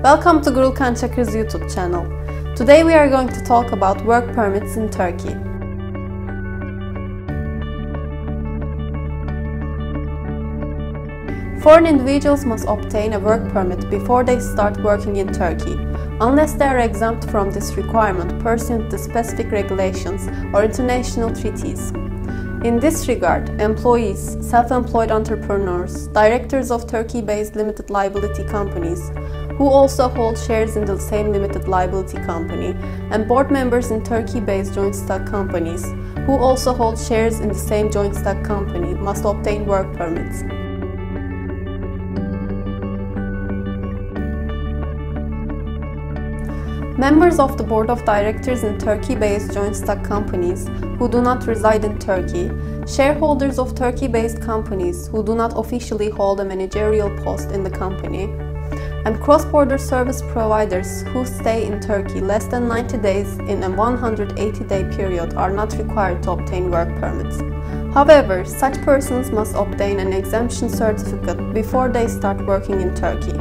Welcome to Gürülkan Çakır's YouTube channel. Today we are going to talk about work permits in Turkey. Foreign individuals must obtain a work permit before they start working in Turkey, unless they are exempt from this requirement pursuant to specific regulations or international treaties. In this regard, employees, self-employed entrepreneurs, directors of Turkey-based limited liability companies, who also hold shares in the same limited liability company, and board members in Turkey-based joint stock companies, who also hold shares in the same joint stock company, must obtain work permits. Members of the board of directors in Turkey-based joint stock companies who do not reside in Turkey, shareholders of Turkey-based companies who do not officially hold a managerial post in the company, and cross-border service providers who stay in Turkey less than 90 days in a 180-day period are not required to obtain work permits. However, such persons must obtain an exemption certificate before they start working in Turkey.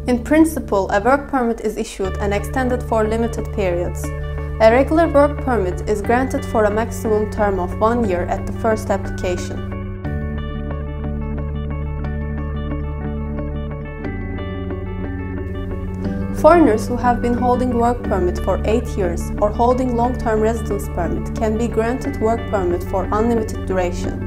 In principle, a work permit is issued and extended for limited periods. A regular work permit is granted for a maximum term of 1 year at the first application. Foreigners who have been holding work permit for 8 years or holding long-term residence permit can be granted work permit for unlimited duration.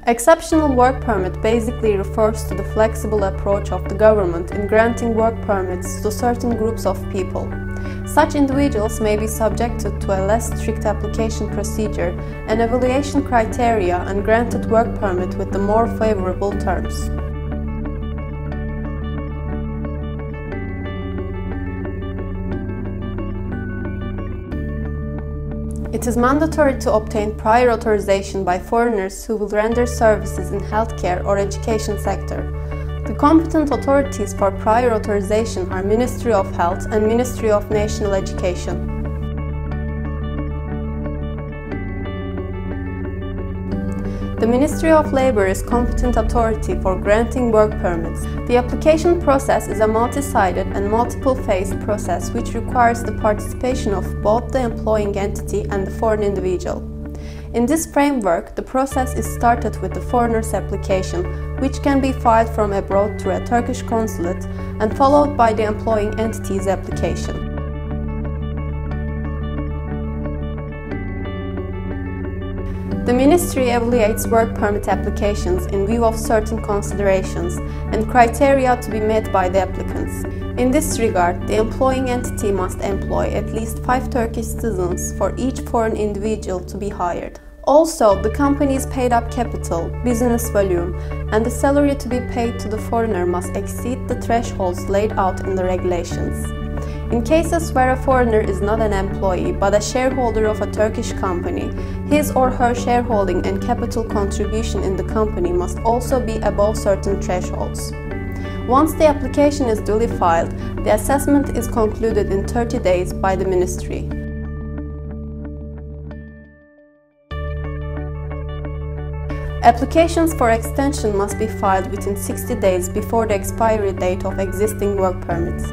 Exceptional work permit basically refers to the flexible approach of the government in granting work permits to certain groups of people. Such individuals may be subjected to a less strict application procedure and evaluation criteria and granted work permit with the more favorable terms. It is mandatory to obtain prior authorization by foreigners who will render services in healthcare or education sector. The competent authorities for prior authorization are Ministry of Health and Ministry of National Education. The Ministry of Labor is competent authority for granting work permits. The application process is a multi-sided and multiple-phased process which requires the participation of both the employing entity and the foreign individual. In this framework, the process is started with the foreigner's application, which can be filed from abroad through a Turkish consulate, and followed by the employing entity's application. The Ministry evaluates work permit applications in view of certain considerations and criteria to be met by the applicants. In this regard, the employing entity must employ at least 5 Turkish citizens for each foreign individual to be hired. Also, the company's paid-up capital, business volume, and the salary to be paid to the foreigner must exceed the thresholds laid out in the regulations. In cases where a foreigner is not an employee but a shareholder of a Turkish company, his or her shareholding and capital contribution in the company must also be above certain thresholds. Once the application is duly filed, the assessment is concluded in 30 days by the Ministry. Applications for extension must be filed within 60 days before the expiry date of existing work permits.